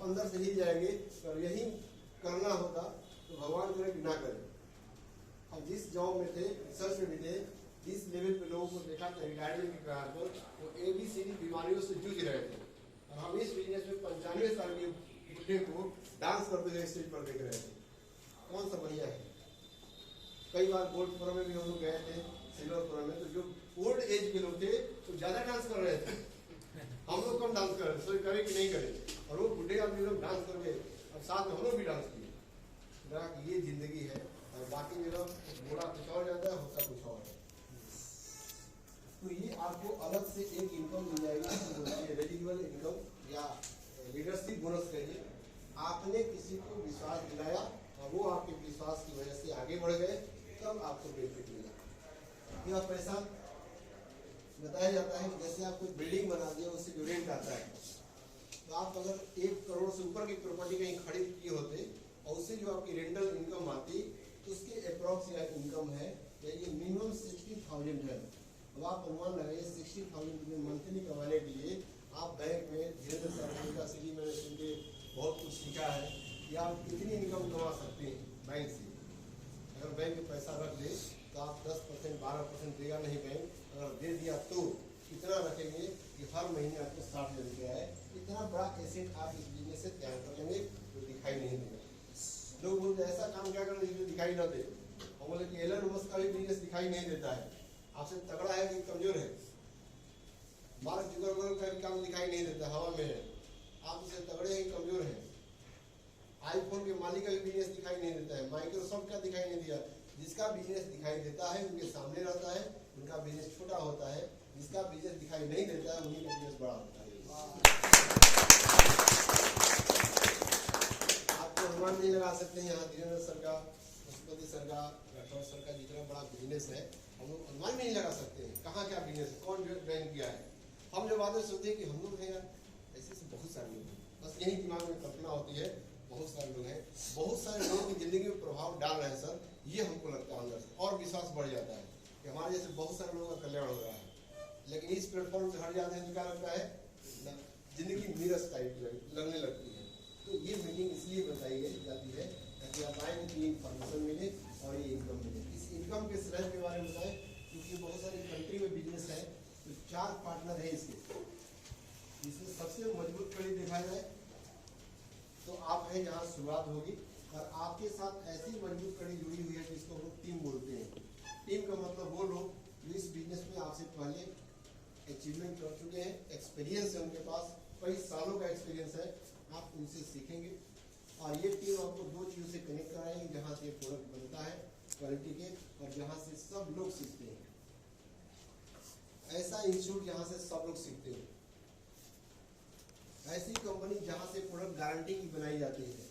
अंदर से हिल जाएंगे। और यही करना होता तो भगवान करे कि ना करे। अब जिस जॉब में थे, रिसर्च में भी थे, जिस लेवल पे लोगों को देखा था रिटायरमेंट की कगार पर, वो ABCD बीमारियों से जूझ रहे थे। और हम इस बिजनेस में 95 साल के बुढ़े को डांस करते हुए स्टेज पर देख रहे थे। कौन सा बढ़िया है? कई बार गोल्ड फोरम में भी हम लोग गए थे, सिल्वर फोरम में, तो जो ओल्ड एज के लोग थे तो ज्यादा डांस कर रहे थे, हम लोग कम डांस कर रहे थे, करे कि नहीं करे। और वो बुढ़े आदमी लोग डांस करके अब साथ में हम लोग भी डांस किए। ये जिंदगी है। और बाकी मेरा बूढ़ा कुछ और जाता है, होता कुछ और है। तो ये आपको अलग से एक इनकम मिल जाएगी, रेजिडुअल इनकम या लीडरशिप बोनस कहिए। आपने किसी को विश्वास दिलाया और वो आपके विश्वास की वजह से आगे बढ़ गए, तब आपको बेनिफिट मिला। यह पैसा बताया जाता है कि जैसे आप कोई बिल्डिंग बना दिया, उससे जो रेंट आता है, तो आप अगर 1 करोड़ से ऊपर की प्रॉपर्टी कहीं खरीद किए होते और उससे जो आपकी रेंटल इनकम आती, तो उसके अप्रॉक्स इनकम है ये मिनिमम 60,000 है। अब आप अनुमान लगाइए 60,000 रुपये मंथली कमाने के लिए आप बैंक में धीरे धीरे सीधी मैंने सुन के बहुत कुछ सीखा है कि आप कितनी इनकम कमा सकते हैं बैंक से। अगर बैंक में पैसा रख दे तो आप 10% 12% देगा नहीं बैंक, अगर दे दिया तो कितना रखेंगे कि हर महीने आपको 60,000 रुपया है। इतना बड़ा एसेट आप इस बिजनेस से तैयार कर लेंगे जो दिखाई नहीं देगा। लोग बोलते ऐसा काम क्या करना जो दिखाई ना दे। हम बोले कि एलन मस्क का भी बिजनेस दिखाई नहीं देता है, आपसे तगड़ा है कि कमजोर है। मार्क जुकरबर्ग का भी काम दिखाई नहीं देता, हवा में है, आप उससे तगड़े हैं कमजोर हैं। आईफोन के मालिक का भी बिजनेस दिखाई नहीं देता है, माइक्रोसॉफ्ट का दिखाई नहीं दिया। जिसका बिजनेस दिखाई देता है उनके सामने रहता है, उनका बिजनेस छोटा होता है। जिसका बिजनेस दिखाई नहीं देता है उन्हीं का बिजनेस बड़ा होता है। आपको अनुमान नहीं लगा सकते हैं। यहाँ धीरेन्द्र सर का, पशुपति सर का, राठौर सर का जितना बड़ा बिजनेस है, हम लोग अनुमान नहीं लगा सकते हैं कहाँ क्या बिजनेस है, कौन ज्वाइन किया है। हम जब आते सोचते हैं कि हम लोग हैं यार, ऐसे बहुत सारे लोग हैं, बस यही दिमाग में कल्पना होती है। बहुत सारे लोग हैं, बहुत सारे लोगों की जिंदगी में प्रभाव डाल रहे हैं सर, ये हमको लगता है अंदर से, और विश्वास बढ़ जाता है कि हमारे जैसे बहुत सारे लोगों का कल्याण हो रहा है। लेकिन इस प्लेटफॉर्म से हट जाते हैं तो क्या लगता है, जिंदगी नीरस टाइप लगने लगती है। तो ये मीटिंग इसलिए बताई जाती है ताकि आप आएंगे तो ये इन्फॉर्मेशन मिले और ये इनकम मिले। इस इनकम के स्रोत के बारे में बताएं, क्योंकि बहुत सारी कंट्री में बिजनेस है। तो 4 पार्टनर है इसके, जिसमें सबसे मजबूत कड़ी देखा जाए तो आप हैं जहाँ शुरुआत होगी। और आपके साथ ऐसी मजबूत कड़ी जुड़ी हुई है जिसको हम टीम बोलते हैं। टीम का मतलब वो लोग जो इस बिजनेस में आपसे पहले अचीवमेंट कर चुके हैं, एक्सपीरियंस है उनके पास, कई सालों का एक्सपीरियंस है, आप उनसे सीखेंगे। और ये टीम आपको 2 चीज़ों से कनेक्ट कराएंगे, जहाँ से प्रोडक्ट बनता है क्वालिटी के, और जहाँ से सब लोग सीखते हैं। ऐसा इंस्टीट्यूट जहाँ से सब लोग सीखते हैं, ऐसी कंपनी जहाँ से प्रोडक्ट गारंटी की बनाई जाती है।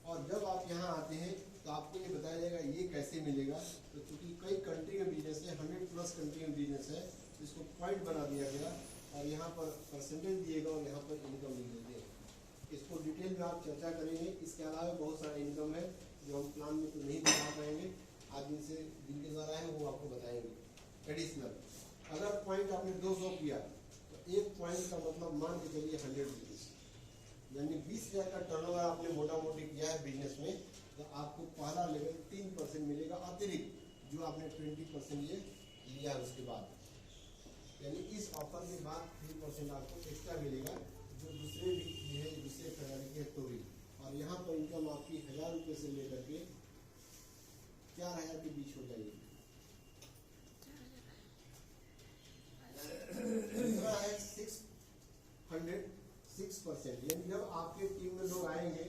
और जब आप यहाँ आते हैं तो आपको ये बताया जाएगा ये कैसे मिलेगा। तो क्योंकि कई कंट्री में बिजनेस है, 100+ कंट्री में बिजनेस है, तो इसको पॉइंट बना दिया गया और यहाँ पर परसेंटेज दिएगा और यहाँ पर इनकम लिख देते हैं। इसको डिटेल में आप चर्चा करेंगे। इसके अलावा बहुत सारा इनकम है जो हम प्लान में तो नहीं बता पाएंगे, आज जिनके द्वारा है वो आपको बताएंगे। एडिशनल अगर पॉइंट आपने 200 किया तो 1 पॉइंट का मतलब मान के चलिए 100 रुपीज़, यानी 20,000 का टर्नओवर आपने मोटा मोटी किया है बिजनेस में, तो आपको पहला लेवल 3% मिलेगा अतिरिक्त, जो आपने 20% ये लिया उसके बाद। यानी इस ऑफर के बाद 3% आपको एक्स्ट्रा मिलेगा, जो दूसरे भी है, दूसरे खिलाड़ी के तो भी। और यहाँ पर इनकम आपकी 1000 रुपये से लेकर के 4,000 के बीच हो जाएगी। दूसरा है 6% यानी जब आपके टीम में लोग आएंगे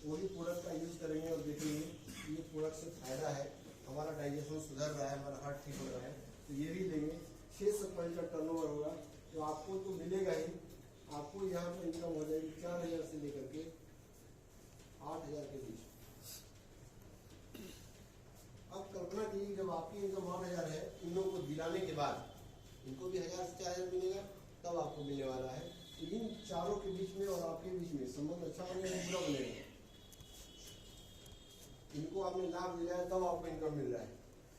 वही प्रोडक्ट का यूज करेंगे और देखेंगे ये प्रोडक्ट से फायदा है, हमारा डाइजेशन सुधर रहा है, हमारा हार्ट ठीक हो रहा है, तो ये भी लेंगे। 600 पॉइंट का टर्नओवर होगा, तो आपको तो मिलेगा ही, आपको यहाँ पर इनकम हो जाएगी 4,000 से लेकर के 8,000 के बीच। अब कल्पना कीजिए जब आपकी इनकम 8,000 है, इन लोगों को दिलाने के बाद इनको भी 1000 से 4,000 मिलेगा, तब आपको मिलने वाला है। इन चारों के बीच में और आपके बीच में संबंध अच्छा बनेगा, बुरा बनेगा। इनको आपने लाभ दिलाया तब आपको इनकम मिल रहा है।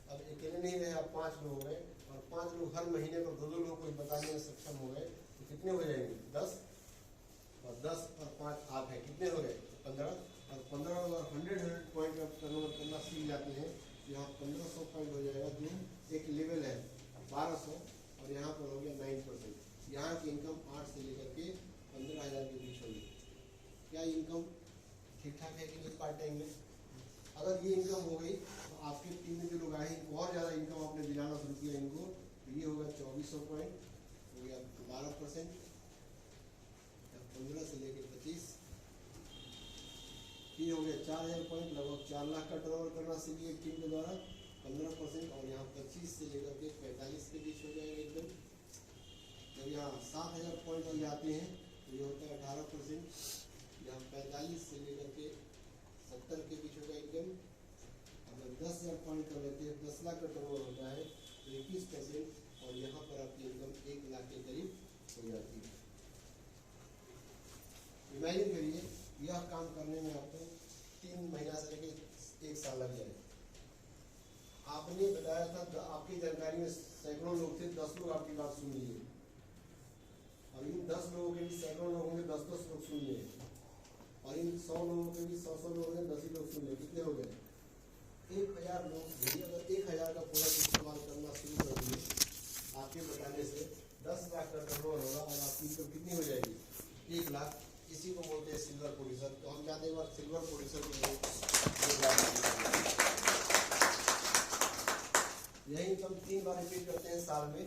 अब अकेले नहीं रहे, आप 5 लोग हो गए और 5 लोग हर महीने पर 2-2 लोग को बताने में सक्षम हो गए, तो कितने हो जाएंगे 10 और 10 और 5 आप है, कितने हो गए 15, और 15 और 100 पॉइंट आप टर्नओवर करना सीख जाते हैं। यहाँ 1500 पॉइंट हो जाएगा, जो एक लेवल है 1200, और यहाँ पर हो गया 9%। यहाँ की इनकम 8 से लेकर के 15,000 के बीच होगी। क्या इनकम ठीक ठाक है कि नहीं पार्ट टाइम में? अगर ये इनकम हो गई तो आपके टीम में जो लोग आए हैं और ज़्यादा इनकम आपने दिलाना शुरू किया इनको, तो ये होगा 2400 पॉइंट, हो गया 12%, 15 से लेकर 25, ये हो गया 4000 पॉइंट, लगभग 4 लाख का टर्नओवर करना सीखिए टीम के द्वारा 15%, और यहाँ 25 से लेकर के 45 के बीच हो जाएगा एकदम। जब यहाँ 7000 पॉइंट हो जाते हैं तो ये होता है 18%, यहाँ 45 से लेकर के 70 के बीच होगा एकदम। अगर 10,000 पॉइंट कर लेते हैं, 10 लाख का टर्नओवर होता है तो 21%, और यहाँ पर आपकी इनकम 1 लाख के करीब हो जाती है। इमेजिन करिए यह काम करने में आपको 3 महीना से लेकर 1 साल लग जाए। आपने बताया था, आपकी जानकारी में सैकड़ों लोग थे, 10 लोग आपकी बात सुन लिए, और इन 10 लोगों के भी सैकड़ों लोगों के 10-10 लोग सुन लिए, और इन 100 लोगों के भी 100 लोगों ने 10 ही लोग सुन लिए। कितने हो गए? 1000 लोग। अगर 1000 का प्रोडक्ट इस्तेमाल करना शुरू कर दिए आपके बताने से, 10 लाख का टर्नओवर होगा, और आपकी इनकम कितनी हो जाएगी? 1 लाख। इसी को बोलते हैं सिल्वर प्रोड्यूसर। तो हम चाहते हैं सिल्वर प्रोड्यूसर के लिए यही इनकम 3 बार रिपीट करते हैं साल में,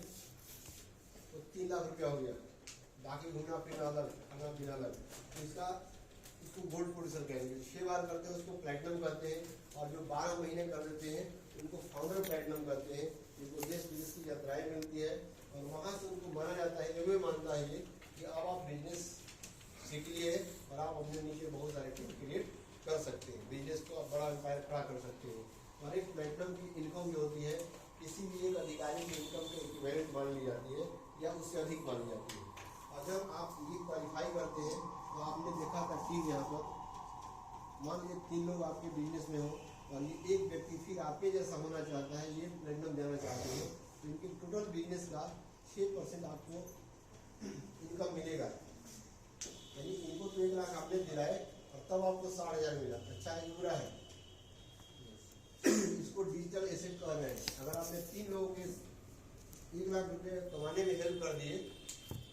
तो 3 लाख रुपया हो गया। बाकी घूमना फिरना अलग, खाना पीना अलग। तो इसको गोल्ड प्रोड्यूसर कहेंगे। 6 बार करते हैं उसको प्लैटिनम कहते हैं, और जो 12 महीने कर देते हैं उनको फाउंडर प्लैटिनम कहते हैं। जिनको देश विदेश की यात्राएं मिलती है, और वहाँ से उनको माना जाता है, ये मानता है ये कि अब आप बिजनेस सीख लिए और आप अपने नीचे बहुत सारे टीम क्रिएट कर सकते हैं, बिजनेस को आप बड़ा एम्पायर खड़ा कर सकते हो। और एक प्लैटिनम की इनकम जो होती है किसी भी एक अधिकारी की इनकम के इक्विवेलेंट मान ली जाती है, या उससे अधिक मानी जाती है। और जब आप ये क्वालिफाई करते हैं तो आपने देखा था टीम यहाँ पर, मान लीजिए 3 लोग आपके बिजनेस में हो, और ये एक व्यक्ति फिर आपके जैसा होना चाहता है, ये प्लैटिनम देना चाहते हैं, तो इनके टोटल बिजनेस का 6% आपको इनकम मिलेगा। यानी इनको तो 1 लाख आपने दिलाए और तब आपको 60,000 मिला। अच्छा है, बुरा है? इसको डिजिटल एसेट कह रहे हैं। अगर आपने 3 लोगों के 1 लाख रुपए कमाने में हेल्प कर दिए,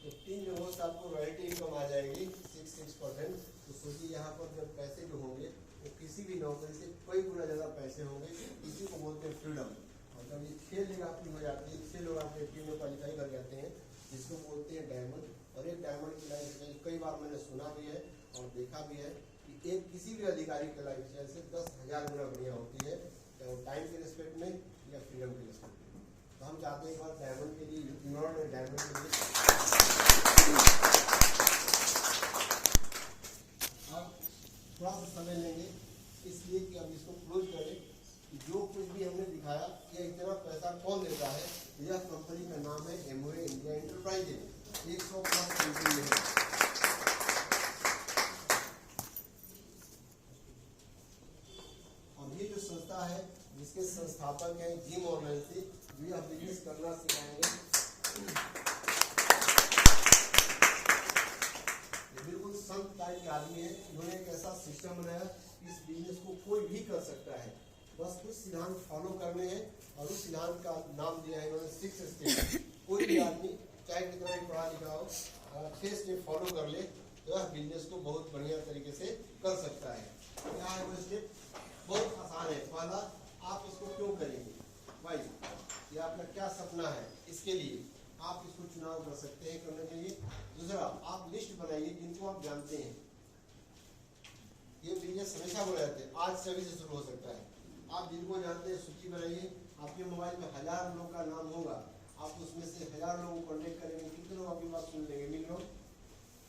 तो 3 लोगों से आपको रॉयल्टी इनकम आ जाएगी 6%। तो सोचिए यहाँ पर जब पैसे जो होंगे वो किसी भी नौकरी से कई गुना ज़्यादा पैसे होंगे। इसी को बोलते हैं फ्रीडम। और जब ये 6 लोग आपकी हो जाती है, 6 लोग आपके टीम में क्वालिफाई कर जाते हैं, जिसको बोलते हैं डायमंड। और एक डायमंड की लाइफ स्टाइल कई बार मैंने सुना भी है और देखा भी है कि एक किसी भी अधिकारी की लाइफ स्टाइल से 10,000 गुना बढ़िया होती है, चाहे वो टाइम के रिस्पेक्ट में या फ्रीडम के रिस्पेक्ट में। तो हम चाहते हैं एक बार डायमंड के लिए, इन्होंने डायमंड के लिए अब थोड़ा सा समय लेंगे, इसलिए कि अब इसको क्लोज करें। जो कुछ भी हमने दिखाया, ये इतना पैसा कौन देता है? यह कंपनी का नाम है एमवे इंडिया एंटरप्राइजेज। 100+ कंपनी है। और ये जो संस्था है जिसके संस्थापक हैं जिम और नैन्सी, जो यह बिजनेस करना सिखाएंगे। बिल्कुल संत टाइप के आदमी है। इन्होंने एक ऐसा सिस्टम बनाया, इस बिजनेस को कोई भी कर सकता है, बस कुछ सिद्धांत फॉलो करने हैं। और उस सिद्धांत का नाम दिया है इन्होंने 6 स्टेप। कोई भी आदमी चाहे कितना भी पढ़ा लिखा हो, अगर 6 स्टेप फॉलो कर ले तो यह बिजनेस को बहुत बढ़िया तरीके से कर सकता है। क्या है वो स्टेप? बहुत आसान है। पहला, आप इसको क्यों करेंगे भाई, ये आपका क्या सपना है, इसके लिए आप इसको चुनाव कर सकते हैं करने के लिए। दूसरा, आप लिस्ट बनाइए जिनको आप जानते हैं। ये बिजनेस हमेशा बोला जाता है, आज से अभी से शुरू हो सकता है। आप जिनको जानते हैं सूची बनाइए। आपके मोबाइल में 1000 लोगों का नाम होगा, आप उसमें से 1000 लोगों को कॉन्टेक्ट करेंगे। कितने लोग आपकी बात सुन लेंगे? मिनिमम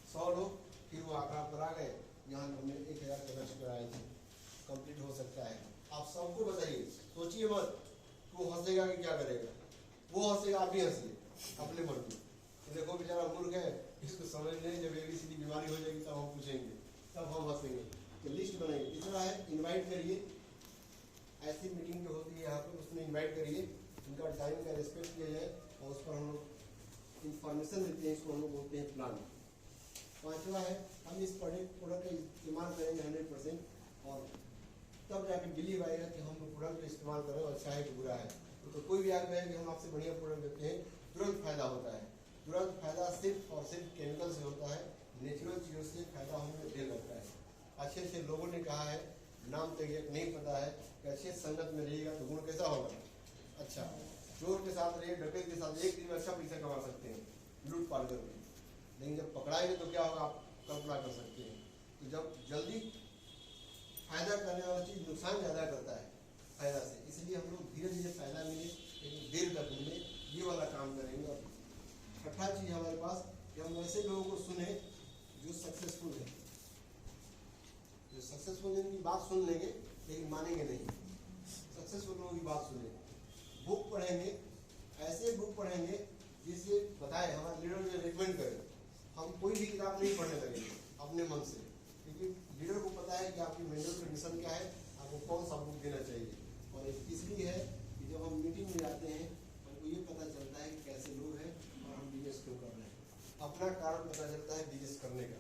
100 लोग। फिर वो आंकड़ा पर आ गए, यहाँ हमने 1000 कनेक्ट कराए थे, कंप्लीट हो सकता है। आप सबको बताइए, सोचिए मत वो हंसेगा कि क्या करेगा, वो हंसेगा, आप भी हंसिए अपने मन में। तो देखो बेचारा मूर्ख है, इसको समझ नहीं, जब ABCD बीमारी हो जाएगी तब हम पूछेंगे, तब हम हंसेंगे। तो लिस्ट बनाइए। तीसरा है इनवाइट करिए। ऐसी मीटिंग जो होती है यहाँ पर, उसमें इनवाइट करिए, उनका टाइम का रिस्पेक्ट किया जाए, और उस पर हम लोग इंफॉर्मेशन देते हैं। इसको हम लोग बोलते हैं प्लान। पांचवा है हम इस प्रोडक्ट का इस्तेमाल करेंगे 100% और तब जाकर बिलीव आएगा कि हम प्रोडक्ट का इस्तेमाल करें और अच्छा है कि बुरा है। तो कोई भी आगे है कि हम आपसे बढ़िया प्रोडक्ट देते हैं, तुरंत फायदा होता है। तुरंत फायदा सिर्फ और सिर्फ केमिकल से होता है, नेचुरल चीज़ों से फायदा हमें देर लगता है। अच्छे अच्छे लोगों ने कहा है, नाम तो एक नहीं पता है कि अच्छे संगत में रहिएगा तो गुण कैसा होगा, अच्छा। चोर के साथ रहिए, डकैत के साथ एक दिन में अच्छा पैसा कमा सकते हैं लूट पाट करके, लेकिन जब पकड़ाएंगे तो क्या होगा आप कल्पना कर सकते हैं। तो जब जल्दी फायदा करने वाला चीज़ नुकसान ज़्यादा करता है फायदा से, इसलिए हम लोग धीरे धीरे फायदा मिले लेकिन देर तक मिले, ये वाला काम करेंगे। और छठा चीज़ हमारे पास कि हम ऐसे लोगों को सुने जो सक्सेसफुल है, जो सक्सेसफुल है, इनकी बात सुन लेंगे लेकिन मानेंगे नहीं। सक्सेसफुल लोगों की बात सुने, बुक पढ़ेंगे, ऐसे बुक पढ़ेंगे जिससे बताए हमारे लीडर जो रिकमेंड करे। हम कोई भी किताब नहीं पढ़ने लगेंगे अपने मन से, क्योंकि लीडर को पता है कि आपकी मेंटल कंडीशन क्या है, आपको कौन सा बुक देना चाहिए। और इसलिए है कि जब हम मीटिंग में जाते हैं हमको ये पता चलता है कि कैसे लोग हैं और हम बिजनेस क्यों कर रहे हैं, अपना कारण पता चलता है बिजनेस करने का।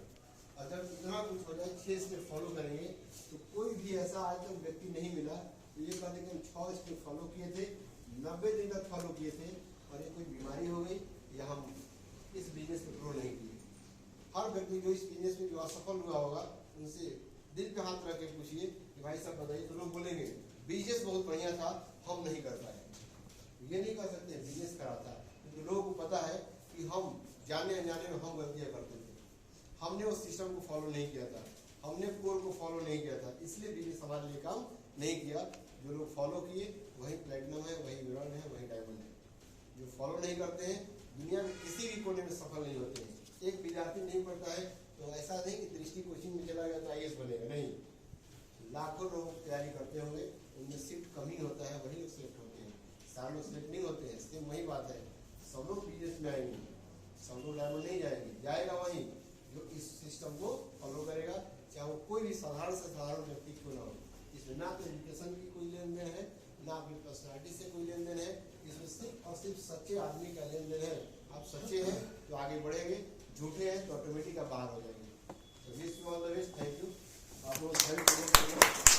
और जब इतना कुछ हो जाए 6 स्टेप फॉलो करेंगे तो कोई भी ऐसा आज तक व्यक्ति नहीं मिला तो ये कहते कि हम 6 स्टेप फॉलो किए थे, 90 दिन तक फॉलो किए थे और ये कोई बीमारी हो गई या हम इस बिजनेस में ग्रो नहीं किए। हर व्यक्ति जो इस बिजनेस में जो असफल हुआ होगा उनसे दिल पे हाथ रख के पूछिए कि भाई साहब बताइए, तो लोग बोलेंगे बिजनेस बहुत बढ़िया था, हम नहीं कर पाए। ये नहीं कर सकते बिजनेस करा था, क्योंकि लोगों को पता है कि हम जाने अनजाने में हम गलतियाँ करते थे, हमने उस सिस्टम को फॉलो नहीं किया था, हमने कोर को फॉलो नहीं किया था, इसलिए बिजनेस हमारे लिए काम नहीं किया। जो लोग फॉलो किए वही प्लेटिनम है, वही गोल्ड है, वही डायमंड है। जो फॉलो नहीं करते हैं दुनिया में किसी भी कोने में सफल नहीं होते हैं। एक विद्यार्थी नहीं पढ़ता है तो ऐसा नहीं कि दृष्टि कोचिंग में चला गया तो IAS बनेगा, नहीं। लाखों लोग तैयारी करते होंगे, उनमें सिर्फ कम ही होता है, वही लोग सिलेक्ट होते हैं, सारे लोग सिलेक्ट नहीं होते हैं। सेम वही बात है, सब लोग बिजनेस में आएंगे, सब लोग डायमंड नहीं जाएंगे, जाएगा वही जो इस सिस्टम को फॉलो करेगा, चाहे वो कोई भी साधारण से साधारण व्यक्ति क्यों ना हो। इसमें ना तो एजुकेशन की कोई लेन देन है, ना अपनी पर्सनैलिटी से कोई लेन देन है, इसमें सिर्फ और सिर्फ सच्चे आदमी का लेन देन है। आप सच्चे हैं तो आगे बढ़ेंगे, झूठे हैं तो ऑटोमेटिक आप बाहर हो जाएंगे। तो wish you all the best, thank you. आप लोग